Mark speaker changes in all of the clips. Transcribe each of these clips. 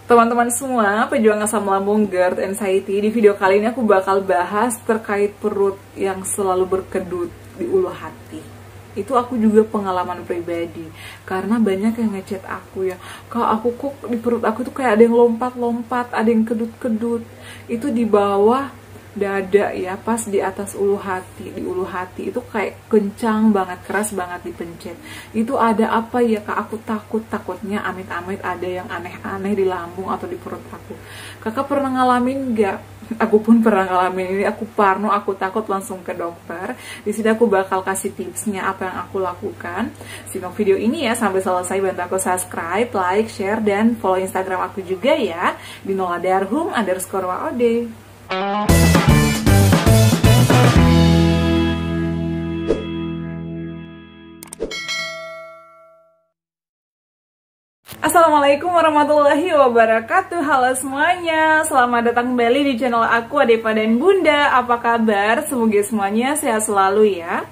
Speaker 1: Teman-teman semua, pejuang asam lambung, GERD, anxiety, di video kali ini aku bakal bahas terkait perut yang selalu berkedut di ulu hati. Itu aku juga pengalaman pribadi, karena banyak yang ngechat aku ya, kalau aku kok di perut aku tuh kayak ada yang lompat-lompat, ada yang kedut-kedut. Itu di bawah dada ya, pas di atas ulu hati, di ulu hati itu kayak kencang banget, keras banget dipencet. Itu ada apa ya kak, aku takutnya amit-amit ada yang aneh-aneh di lambung atau di perut aku. Kakak pernah ngalamin nggak? Aku pun pernah ngalamin ini, aku parno, aku takut, langsung ke dokter. Di sini aku bakal kasih tipsnya apa yang aku lakukan. Simak video ini ya sampai selesai, bantu aku subscribe, like, share, dan follow Instagram aku juga ya di @noladarhum_waod. Assalamualaikum warahmatullahi wabarakatuh. Halo semuanya, selamat datang kembali di channel aku, Adepa dan Bunda. Apa kabar? Semoga semuanya sehat selalu ya.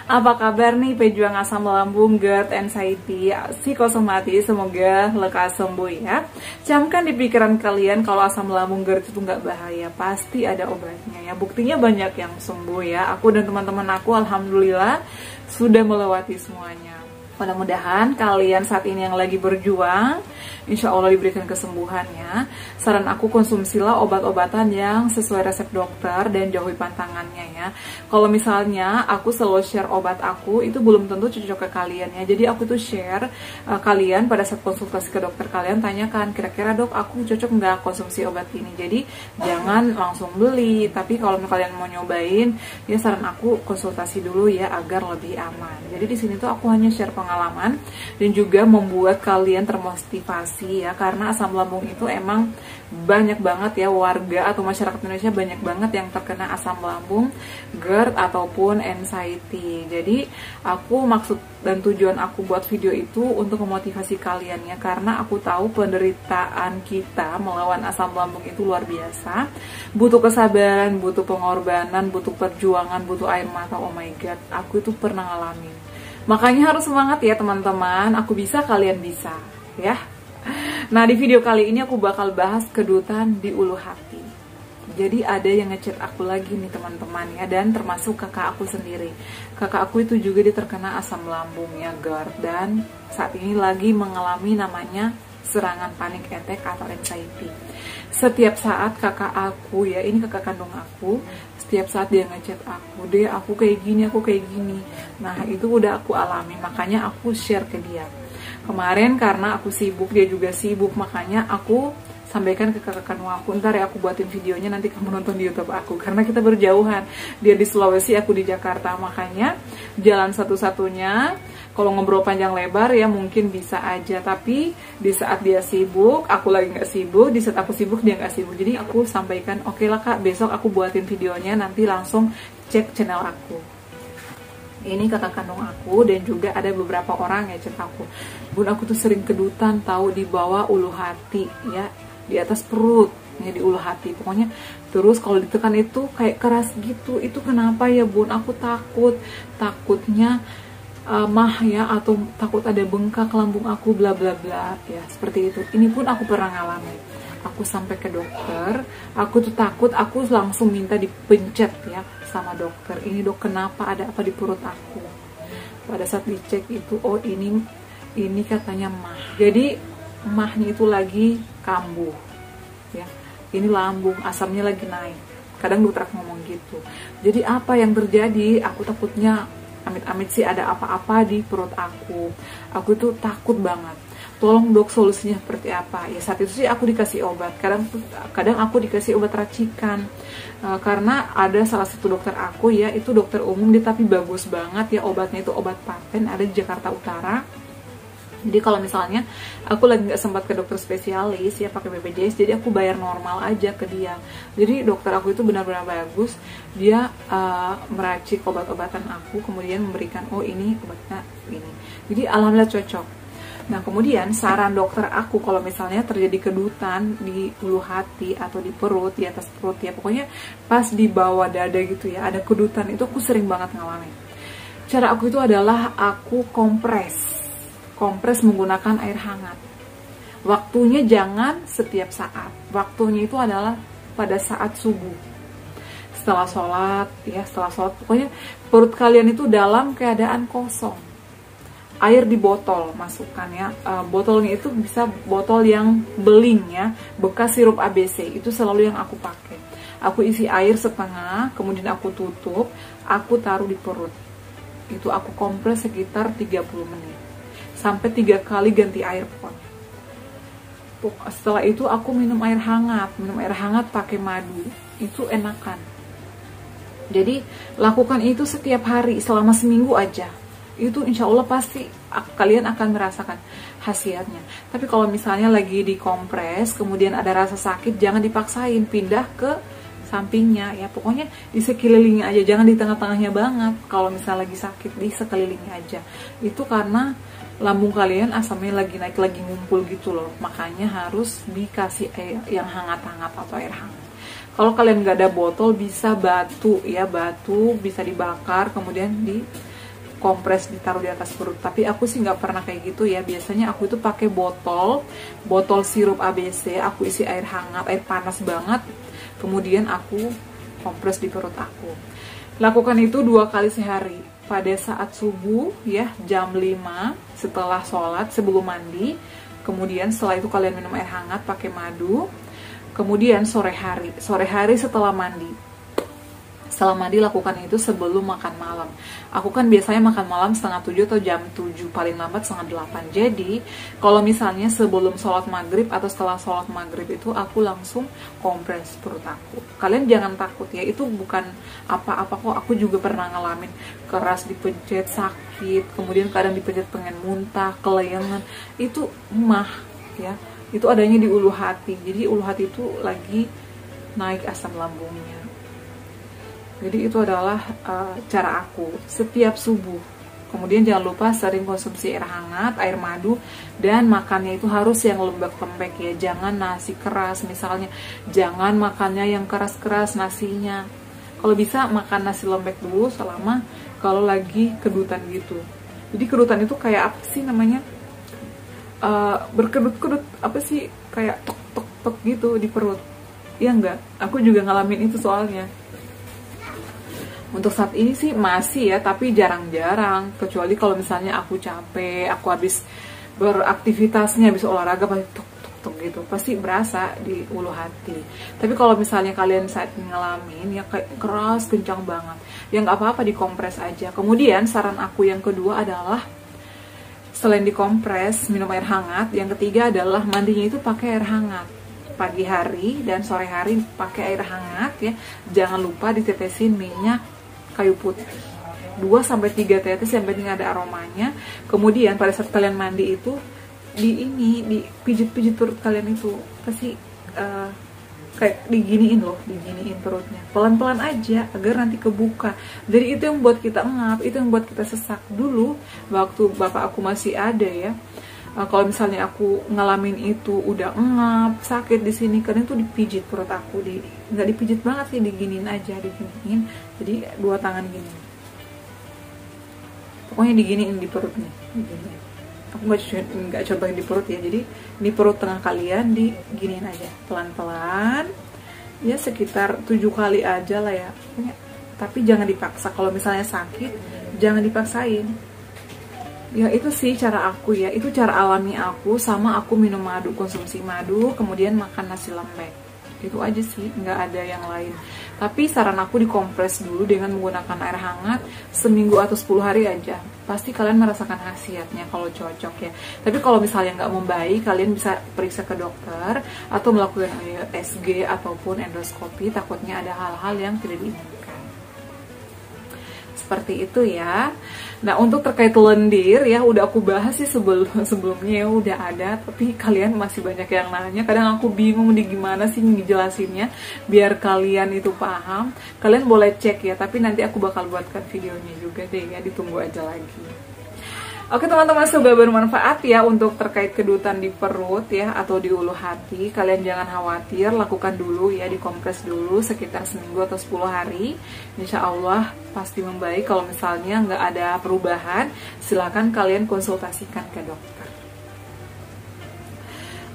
Speaker 1: Apa kabar nih pejuang asam lambung, GERD, anxiety, psikosomatis, semoga lekas sembuh ya. Camkan di pikiran kalian kalau asam lambung, GERD itu nggak bahaya, pasti ada obatnya ya. Buktinya banyak yang sembuh ya. Aku dan teman-teman aku alhamdulillah sudah melewati semuanya. Mudah-mudahan kalian saat ini yang lagi berjuang, insya Allah diberikan kesembuhannya. Saran aku, konsumsilah obat-obatan yang sesuai resep dokter dan jauhi pantangannya ya. Kalau misalnya aku selalu share obat aku, itu belum tentu cocok ke kalian ya. Jadi aku tuh share kalian pada saat konsultasi ke dokter, kalian tanyakan, kira-kira dok aku cocok nggak konsumsi obat ini. Jadi jangan langsung beli, tapi kalau kalian mau nyobain, ya saran aku konsultasi dulu ya agar lebih aman. Jadi di sini tuh aku hanya share pengalaman dan juga membuat kalian termotivasi ya, karena asam lambung itu emang banyak banget ya, warga atau masyarakat Indonesia banyak banget yang terkena asam lambung, GERD ataupun anxiety. Jadi aku maksud dan tujuan aku buat video itu untuk memotivasi kalian ya, karena aku tahu penderitaan kita melawan asam lambung itu luar biasa, butuh kesabaran, butuh pengorbanan, butuh perjuangan, butuh air mata. Oh my god, aku itu pernah ngalamin. Makanya harus semangat ya teman-teman, aku bisa, kalian bisa ya. Nah di video kali ini aku bakal bahas kedutan di ulu hati. Jadi ada yang ngechat aku lagi nih teman-teman ya, dan termasuk kakak aku sendiri. Kakak aku itu juga dia terkena asam lambung ya, GERD, dan saat ini lagi mengalami namanya serangan panic attack atau anxiety. Setiap saat kakak aku ya, ini kakak kandung aku, setiap saat dia ngechat aku, deh aku kayak gini, aku kayak gini. Nah itu udah aku alami, makanya aku share ke dia. Kemarin karena aku sibuk, dia juga sibuk, makanya aku sampaikan ke kakak kandung aku, ntar ya aku buatin videonya, nanti kamu nonton di YouTube aku, karena kita berjauhan, dia di Sulawesi, aku di Jakarta. Makanya jalan satu-satunya kalau ngobrol panjang lebar ya mungkin bisa aja, tapi di saat dia sibuk aku lagi nggak sibuk, di saat aku sibuk dia nggak sibuk. Jadi aku sampaikan, oke lah kak, besok aku buatin videonya, nanti langsung cek channel aku. Ini kakak kandung aku, dan juga ada beberapa orang ya chat aku, bun aku tuh sering kedutan tahu di bawah ulu hati ya, di atas perut ya, di ulu hati pokoknya. Terus kalau ditekan itu kayak keras gitu, itu kenapa ya bun? Aku takutnya mah ya, atau takut ada bengkak lambung aku, bla bla bla ya, seperti itu. Ini pun aku pernah ngalamin. Aku sampai ke dokter, aku tuh takut, aku langsung minta dipencet ya sama dokter. Ini dok, kenapa, ada apa di perut aku? Pada saat dicek itu, oh ini katanya mah. Jadi mahnya itu lagi kambuh ya. Ini lambung, asamnya lagi naik. Kadang dokter aku ngomong gitu. Jadi apa yang terjadi? Aku takutnya amit-amit sih ada apa-apa di perut aku. Aku tuh takut banget. Tolong dok, solusinya seperti apa? Ya saat itu sih aku dikasih obat. Kadang aku dikasih obat racikan. Karena ada salah satu dokter aku ya, itu dokter umum dia, tapi bagus banget ya, obatnya itu obat paten, ada di Jakarta Utara. Jadi kalau misalnya aku lagi nggak sempat ke dokter spesialis ya pakai BPJS, jadi aku bayar normal aja ke dia. Jadi dokter aku itu benar-benar bagus. Dia meracik obat-obatan aku, kemudian memberikan, oh ini obatnya ini. Jadi alhamdulillah cocok. Nah kemudian saran dokter aku, kalau misalnya terjadi kedutan di ulu hati atau di perut, di atas perut ya, pokoknya pas di bawah dada gitu ya, ada kedutan, itu aku sering banget ngalamin. Cara aku itu adalah aku kompres menggunakan air hangat. Waktunya jangan setiap saat. Waktunya itu adalah pada saat subuh. Setelah sholat, ya setelah sholat, pokoknya perut kalian itu dalam keadaan kosong. Air di botol masukkan ya. Botolnya itu bisa botol yang beling ya, bekas sirup ABC. Itu selalu yang aku pakai. Aku isi air setengah, kemudian aku tutup, aku taruh di perut. Itu aku kompres sekitar 30 menit. Sampai 3 kali ganti air pokoknya. Setelah itu aku minum air hangat pakai madu. Itu enakan. Jadi lakukan itu setiap hari selama seminggu aja. Itu insya Allah pasti kalian akan merasakan khasiatnya. Tapi kalau misalnya lagi dikompres, kemudian ada rasa sakit, jangan dipaksain, pindah ke sampingnya ya. Pokoknya di sekelilingnya aja, jangan di tengah-tengahnya banget. Kalau misalnya lagi sakit, di sekelilingnya aja. Itu karena lambung kalian asamnya lagi naik, lagi ngumpul gitu loh. Makanya harus dikasih air yang hangat-hangat atau air hangat. Kalau kalian nggak ada botol, bisa batu ya, batu bisa dibakar kemudian dikompres, ditaruh di atas perut. Tapi aku sih nggak pernah kayak gitu ya. Biasanya aku itu pakai botol sirup ABC, aku isi air hangat, air panas banget, kemudian aku kompres di perut aku. Lakukan itu 2 kali sehari. Pada saat subuh ya, jam 5 setelah sholat, sebelum mandi. Kemudian setelah itu kalian minum air hangat pakai madu. Kemudian sore hari setelah mandi. Setelah mandi lakukan itu sebelum makan malam. Aku kan biasanya makan malam setengah 7 atau jam 7, paling lambat setengah 8. Jadi kalau misalnya sebelum sholat maghrib atau setelah sholat maghrib itu aku langsung kompres perut aku. Kalian jangan takut ya, itu bukan apa-apa kok. Aku juga pernah ngalamin keras dipencet sakit, kemudian kadang dipencet pengen muntah, kelayangan. Itu mah ya, itu adanya di ulu hati. Jadi ulu hati itu lagi naik asam lambungnya. Jadi itu adalah cara aku setiap subuh. Kemudian jangan lupa sering konsumsi air hangat, air madu, dan makannya itu harus yang lembek-lembek ya. Jangan nasi keras misalnya. Jangan makannya yang keras-keras nasinya. Kalau bisa makan nasi lembek dulu selama kalau lagi kedutan gitu. Jadi kedutan itu kayak apa sih namanya? Berkedut-kedut, apa sih, kayak tok gitu di perut. Iya enggak? Aku juga ngalamin itu soalnya. Untuk saat ini sih masih ya, tapi jarang-jarang. Kecuali kalau misalnya aku capek, aku habis beraktivitasnya, habis olahraga, pasti tok gitu. Pasti berasa di ulu hati. Tapi kalau misalnya kalian saat ini ngalamin, ya kayak keras, kencang banget. Ya nggak apa-apa, dikompres aja. Kemudian saran aku yang kedua adalah, selain dikompres, minum air hangat. Yang ketiga adalah mandinya itu pakai air hangat. Pagi hari dan sore hari pakai air hangat ya. Jangan lupa ditetesin minyak kayu putih 2-3 tetes yang penting ada aromanya. Kemudian pada saat kalian mandi itu dipijit-pijit perut kalian itu, pasti kayak diginiin perutnya pelan-pelan aja agar nanti kebuka. Jadi itu yang buat kita ngap, itu yang buat kita sesak. Dulu waktu bapak aku masih ada ya, kalau misalnya aku ngalamin itu udah ngap, sakit di sini, karena itu dipijit perut aku, nggak dipijit banget sih, diginiin aja, diginiin. Jadi 2 tangan gini, pokoknya diginiin di perut nih, diginiin. Aku nggak contohin di perut ya, jadi di perut tengah kalian diginiin aja, pelan-pelan, ya sekitar 7 kali aja lah ya. Tapi jangan dipaksa, kalau misalnya sakit jangan dipaksain. Ya itu sih cara aku ya, itu cara alami aku. Sama aku minum madu, konsumsi madu, kemudian makan nasi lembek. Itu aja sih, nggak ada yang lain. Tapi saran aku dikompres dulu dengan menggunakan air hangat seminggu atau 10 hari aja. Pasti kalian merasakan khasiatnya kalau cocok ya. Tapi kalau misalnya nggak membaik, kalian bisa periksa ke dokter atau melakukan USG ataupun endoskopi, takutnya ada hal-hal yang tidak diinginkan. Seperti itu ya. Nah, untuk terkait lendir ya udah aku bahas sih sebelumnya ya, udah ada, tapi kalian masih banyak yang nanya. Kadang aku bingung di gimana sih ngejelasinnya biar kalian itu paham. Kalian boleh cek ya, tapi nanti aku bakal buatkan videonya juga deh ya, ditunggu aja lagi. Oke teman-teman, semoga bermanfaat ya untuk terkait kedutan di perut ya atau di ulu hati. Kalian jangan khawatir, lakukan dulu ya, dikompres dulu sekitar seminggu atau 10 hari. Insya Allah pasti membaik. Kalau misalnya nggak ada perubahan, silakan kalian konsultasikan ke dokter.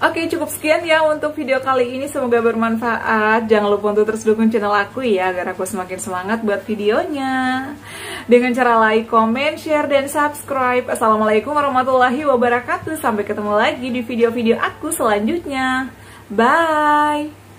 Speaker 1: Oke, cukup sekian ya untuk video kali ini, semoga bermanfaat. Jangan lupa untuk terus dukung channel aku ya, agar aku semakin semangat buat videonya dengan cara like, comment, share, dan subscribe. Assalamualaikum warahmatullahi wabarakatuh. Sampai ketemu lagi di video-video aku selanjutnya. Bye.